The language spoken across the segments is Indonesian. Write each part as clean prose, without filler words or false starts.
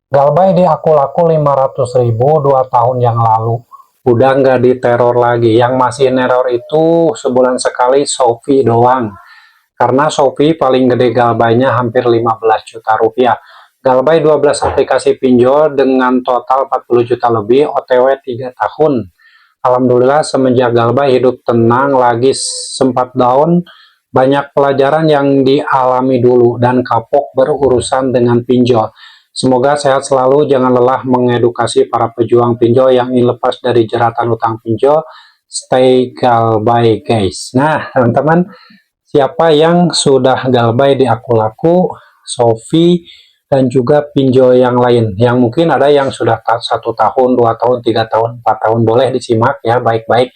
Galbay di aku laku 500.000 2 tahun yang lalu. Udah nggak diteror lagi. Yang masih neror itu sebulan sekali Shopee doang. Karena Shopee paling gede galbaynya hampir 15 juta rupiah. Galbay 12 aplikasi pinjol dengan total 40 juta lebih, OTW 3 tahun. Alhamdulillah semenjak Galbay hidup tenang, lagi sempat down, banyak pelajaran yang dialami dulu dan kapok berurusan dengan pinjol. Semoga sehat selalu, jangan lelah mengedukasi para pejuang pinjol yang ingin lepas dari jeratan utang pinjol. Stay Galbay guys. Nah teman-teman, siapa yang sudah Galbay di aku laku, Shopee, dan juga pinjol yang lain, yang mungkin ada yang sudah 1 tahun, 2 tahun, 3 tahun, 4 tahun, boleh disimak ya baik-baik.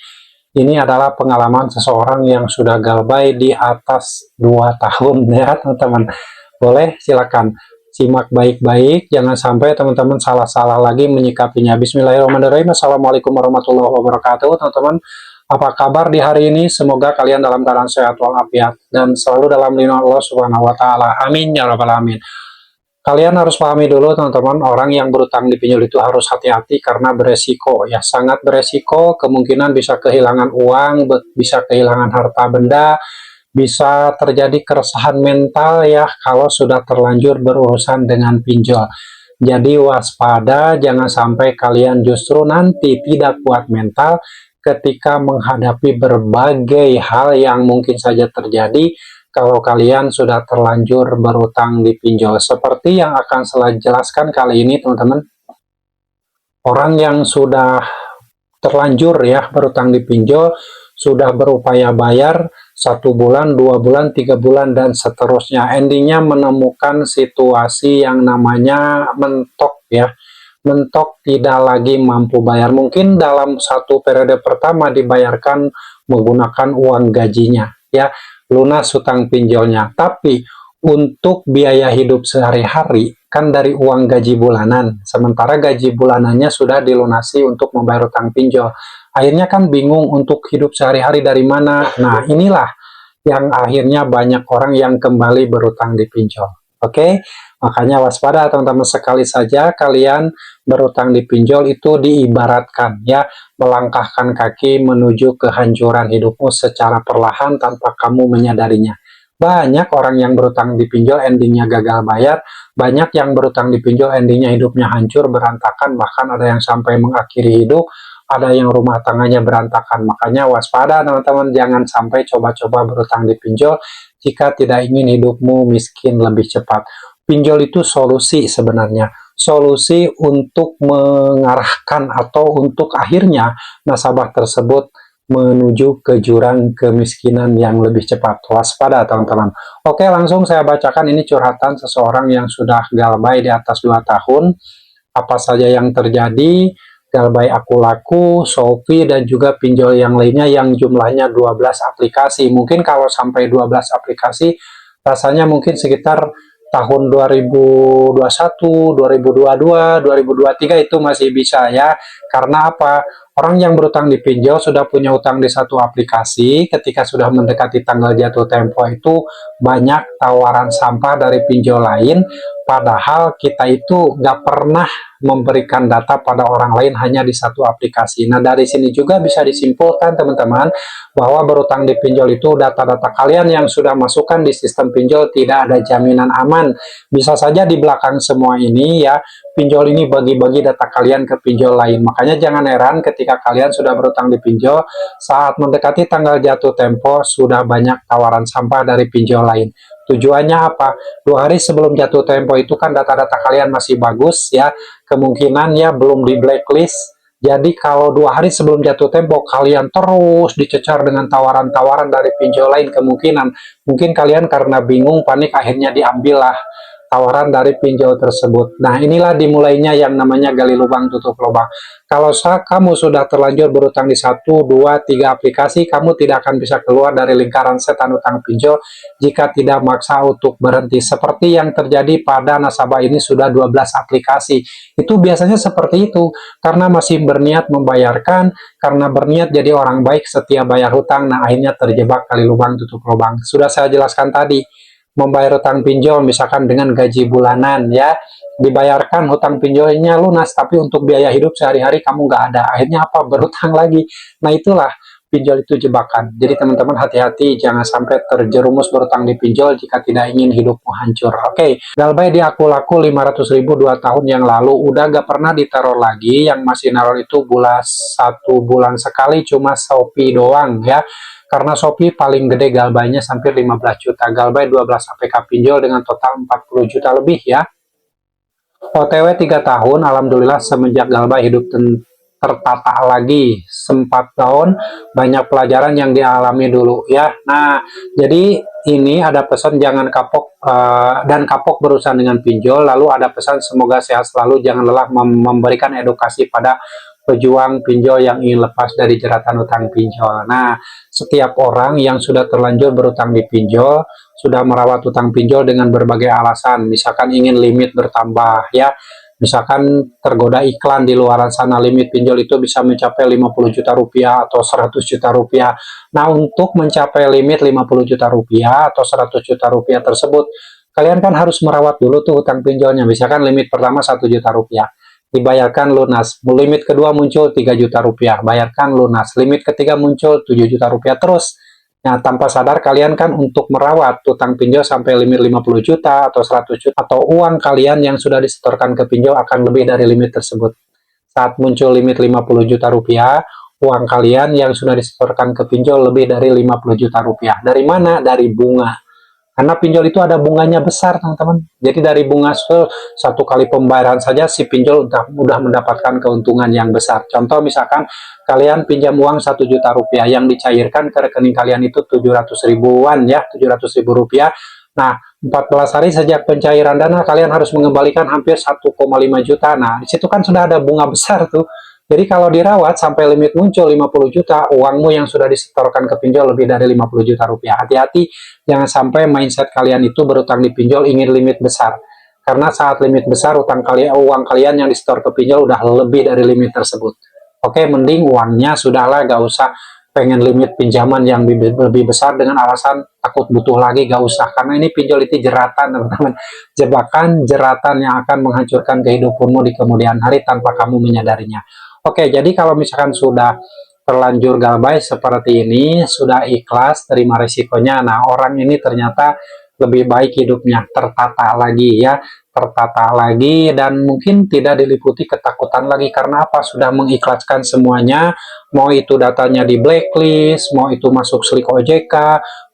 Ini adalah pengalaman seseorang yang sudah Galbay di atas 2 tahun ya teman-teman. Boleh silakan simak baik-baik, jangan sampai teman-teman salah-salah lagi menyikapinya. Bismillahirrahmanirrahim. Assalamualaikum warahmatullahi wabarakatuh teman-teman. Apa kabar di hari ini? Semoga kalian dalam keadaan sehat walafiat dan selalu dalam lindungan Allah Subhanahu wa taala. Amin ya rabbal alamin. Kalian harus pahami dulu teman-teman, orang yang berutang di pinjol itu harus hati-hati karena beresiko ya, sangat beresiko, kemungkinan bisa kehilangan uang, bisa kehilangan harta benda, bisa terjadi keresahan mental ya kalau sudah terlanjur berurusan dengan pinjol. Jadi waspada, jangan sampai kalian justru nanti tidak kuat mental ketika menghadapi berbagai hal yang mungkin saja terjadi kalau kalian sudah terlanjur berutang di pinjol. Seperti yang akan saya jelaskan kali ini teman-teman, orang yang sudah terlanjur ya berutang di pinjol, sudah berupaya bayar 1 bulan, 2 bulan, 3 bulan, dan seterusnya. Endingnya menemukan situasi yang namanya mentok ya. Mentok, tidak lagi mampu bayar. Mungkin dalam satu periode pertama dibayarkan menggunakan uang gajinya ya, lunas hutang pinjolnya. Tapi untuk biaya hidup sehari-hari kan dari uang gaji bulanan, sementara gaji bulanannya sudah dilunasi untuk membayar utang pinjol. Akhirnya kan bingung untuk hidup sehari-hari dari mana. Nah inilah yang akhirnya banyak orang yang kembali berutang di pinjol. Oke, makanya waspada teman-teman, sekali saja kalian berutang di pinjol itu diibaratkan ya, melangkahkan kaki menuju kehancuran hidupmu secara perlahan tanpa kamu menyadarinya. Banyak orang yang berutang di pinjol endingnya gagal bayar, banyak yang berutang di pinjol endingnya hidupnya hancur, berantakan, bahkan ada yang sampai mengakhiri hidup, ada yang rumah tangganya berantakan. Makanya waspada teman-teman, jangan sampai coba-coba berutang di pinjol jika tidak ingin hidupmu miskin lebih cepat. Pinjol itu solusi sebenarnya, solusi untuk mengarahkan atau untuk akhirnya nasabah tersebut menuju ke jurang kemiskinan yang lebih cepat. Waspada teman-teman. Oke, langsung saya bacakan ini curhatan seseorang yang sudah Galbay di atas 2 tahun. Apa saja yang terjadi, Galbay aku laku, Shopee, dan juga pinjol yang lainnya yang jumlahnya 12 aplikasi. Mungkin kalau sampai 12 aplikasi, rasanya mungkin sekitar tahun 2021, 2022, 2023 itu masih bisa ya. Karena apa? Orang yang berutang di pinjol sudah punya utang di satu aplikasi, ketika sudah mendekati tanggal jatuh tempo itu banyak tawaran sampah dari pinjol lain, padahal kita itu nggak pernah memberikan data pada orang lain, hanya di satu aplikasi. Nah dari sini juga bisa disimpulkan teman-teman, bahwa berutang di pinjol itu data-data kalian yang sudah masukkan di sistem pinjol tidak ada jaminan aman. Bisa saja di belakang semua ini ya, pinjol ini bagi-bagi data kalian ke pinjol lain. Makanya jangan heran ketika kalian sudah berutang di pinjol, saat mendekati tanggal jatuh tempo sudah banyak tawaran sampah dari pinjol lain. Tujuannya apa? 2 hari sebelum jatuh tempo itu kan data-data kalian masih bagus ya, kemungkinan ya belum di blacklist. Jadi kalau 2 hari sebelum jatuh tempo kalian terus dicecar dengan tawaran-tawaran dari pinjol lain, kemungkinan mungkin kalian karena bingung panik akhirnya diambillah tawaran dari pinjol tersebut. Nah inilah dimulainya yang namanya gali lubang tutup lubang. Kalau kamu sudah terlanjur berutang di 1, 2, 3 aplikasi, kamu tidak akan bisa keluar dari lingkaran setan utang pinjol jika tidak maksa untuk berhenti. Seperti yang terjadi pada nasabah ini, sudah 12 aplikasi. Itu biasanya seperti itu, karena masih berniat membayarkan, karena berniat jadi orang baik setia bayar hutang, nah akhirnya terjebak kali lubang tutup lubang. Sudah saya jelaskan tadi, membayar hutang pinjol misalkan dengan gaji bulanan ya, dibayarkan hutang pinjolnya lunas, tapi untuk biaya hidup sehari-hari kamu nggak ada, akhirnya apa, berhutang lagi. Nah itulah pinjol itu jebakan. Jadi teman-teman hati-hati, jangan sampai terjerumus berhutang di pinjol jika tidak ingin hidupmu hancur. Oke, Galbay di aku laku 500.000 2 tahun yang lalu, udah gak pernah diteror lagi. Yang masih neror itu satu bulan sekali, cuma Shopee doang ya. Karena Shopee paling gede Galbaynya sampai 15 juta. Galbay 12 APK pinjol dengan total 40 juta lebih ya. OTW 3 tahun, alhamdulillah semenjak Galbay hidup tertata lagi. 4 tahun, banyak pelajaran yang dialami dulu ya. Nah, jadi ini ada pesan jangan kapok dan kapok berurusan dengan pinjol. Lalu ada pesan semoga sehat selalu, jangan lelah memberikan edukasi pada pejuang pinjol yang ingin lepas dari jeratan utang pinjol. Nah, setiap orang yang sudah terlanjur berutang di pinjol, sudah merawat utang pinjol dengan berbagai alasan, misalkan ingin limit bertambah ya, misalkan tergoda iklan di luaran sana, limit pinjol itu bisa mencapai 50 juta rupiah atau 100 juta rupiah. Nah, untuk mencapai limit 50 juta rupiah atau 100 juta rupiah tersebut, kalian kan harus merawat dulu tuh utang pinjolnya. Misalkan limit pertama 1 juta rupiah, dibayarkan lunas. Limit kedua muncul 3 juta rupiah, bayarkan lunas. Limit ketiga muncul 7 juta rupiah terus. Nah, tanpa sadar kalian kan untuk merawat utang pinjol sampai limit 50 juta atau 100 juta, atau uang kalian yang sudah disetorkan ke pinjol akan lebih dari limit tersebut. Saat muncul limit 50 juta rupiah, uang kalian yang sudah disetorkan ke pinjol lebih dari 50 juta rupiah. Dari mana? Dari bunga. Karena pinjol itu ada bunganya besar, teman-teman. Jadi dari bunga satu kali pembayaran saja si pinjol udah mendapatkan keuntungan yang besar. Contoh misalkan kalian pinjam uang 1 juta rupiah, yang dicairkan ke rekening kalian itu 700 ribuan ya, 700 ribu rupiah. Nah, 14 hari sejak pencairan dana kalian harus mengembalikan hampir 1,5 juta. Nah, di situ kan sudah ada bunga besar tuh. Jadi kalau dirawat sampai limit muncul 50 juta, uangmu yang sudah disetorkan ke pinjol lebih dari 50 juta rupiah. Hati-hati, jangan sampai mindset kalian itu berutang di pinjol ingin limit besar. Karena saat limit besar, uang kalian yang disetor ke pinjol udah lebih dari limit tersebut. Oke, mending uangnya sudahlah, gak usah pengen limit pinjaman yang lebih besar dengan alasan takut butuh lagi, gak usah. Karena ini pinjol itu jeratan, teman-teman. Jebakan jeratan yang akan menghancurkan kehidupanmu di kemudian hari tanpa kamu menyadarinya. Oke, jadi kalau misalkan sudah terlanjur Galbay seperti ini, sudah ikhlas terima resikonya, nah orang ini ternyata lebih baik hidupnya, tertata lagi ya, tertata lagi, dan mungkin tidak diliputi ketakutan lagi. Karena apa? Sudah mengikhlaskan semuanya, mau itu datanya di blacklist, mau itu masuk slik OJK,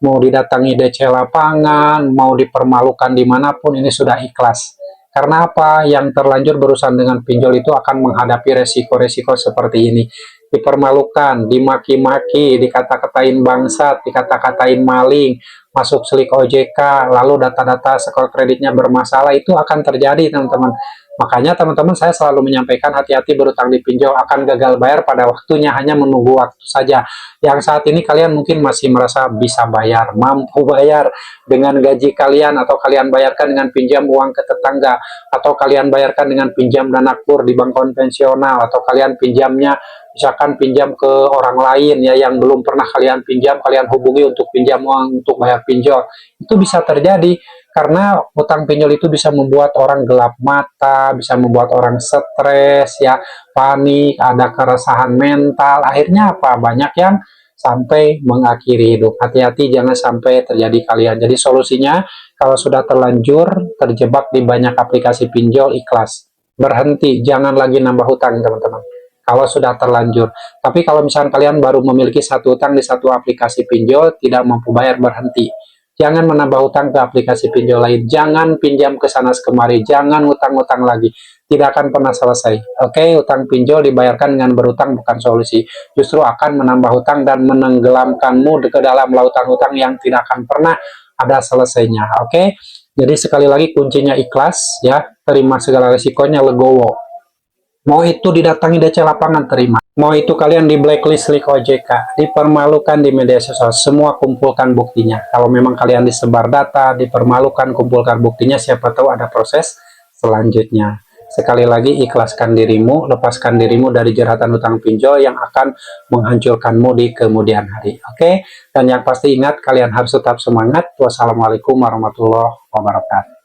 mau didatangi DC lapangan, mau dipermalukan dimanapun, ini sudah ikhlas. Karena apa? Yang terlanjur berurusan dengan pinjol itu akan menghadapi resiko-resiko seperti ini. Dipermalukan, dimaki-maki, dikata-katain bangsat, dikata-katain maling, masuk slik OJK, lalu data-data skor kreditnya bermasalah, itu akan terjadi, teman-teman. Makanya teman-teman saya selalu menyampaikan hati-hati berutang di pinjol, akan gagal bayar pada waktunya, hanya menunggu waktu saja. Yang saat ini kalian mungkin masih merasa bisa bayar, mampu bayar dengan gaji kalian, atau kalian bayarkan dengan pinjam uang ke tetangga, atau kalian bayarkan dengan pinjam dana kur di bank konvensional, atau kalian pinjamnya misalkan pinjam ke orang lain ya yang belum pernah kalian pinjam, kalian hubungi untuk pinjam uang untuk bayar pinjol. Itu bisa terjadi karena utang pinjol itu bisa membuat orang gelap mata, bisa membuat orang stres ya, panik, ada keresahan mental. Akhirnya apa? Banyak yang sampai mengakhiri hidup. Hati-hati jangan sampai terjadi kalian. Jadi solusinya kalau sudah terlanjur terjebak di banyak aplikasi pinjol, ikhlas, berhenti, jangan lagi nambah hutang, teman-teman. Kalau sudah terlanjur. Tapi kalau misalnya kalian baru memiliki satu hutang di satu aplikasi pinjol, tidak mampu bayar, berhenti. Jangan menambah hutang ke aplikasi pinjol lain. Jangan pinjam ke sana kemari. Jangan hutang-hutang lagi. Tidak akan pernah selesai. Oke, hutang pinjol dibayarkan dengan berhutang bukan solusi. Justru akan menambah hutang dan menenggelamkanmu ke dalam lautan hutang yang tidak akan pernah ada selesainya. Oke, jadi sekali lagi kuncinya ikhlas ya. Terima segala risikonya, legowo. Mau itu didatangi DC lapangan, terima. Mau itu kalian di blacklist slik OJK, dipermalukan di media sosial, semua kumpulkan buktinya. Kalau memang kalian disebar data, dipermalukan, kumpulkan buktinya, siapa tahu ada proses selanjutnya. Sekali lagi, ikhlaskan dirimu, lepaskan dirimu dari jeratan hutang pinjol yang akan menghancurkanmu di kemudian hari. Oke? Dan yang pasti ingat, kalian harus tetap semangat. Wassalamualaikum warahmatullahi wabarakatuh.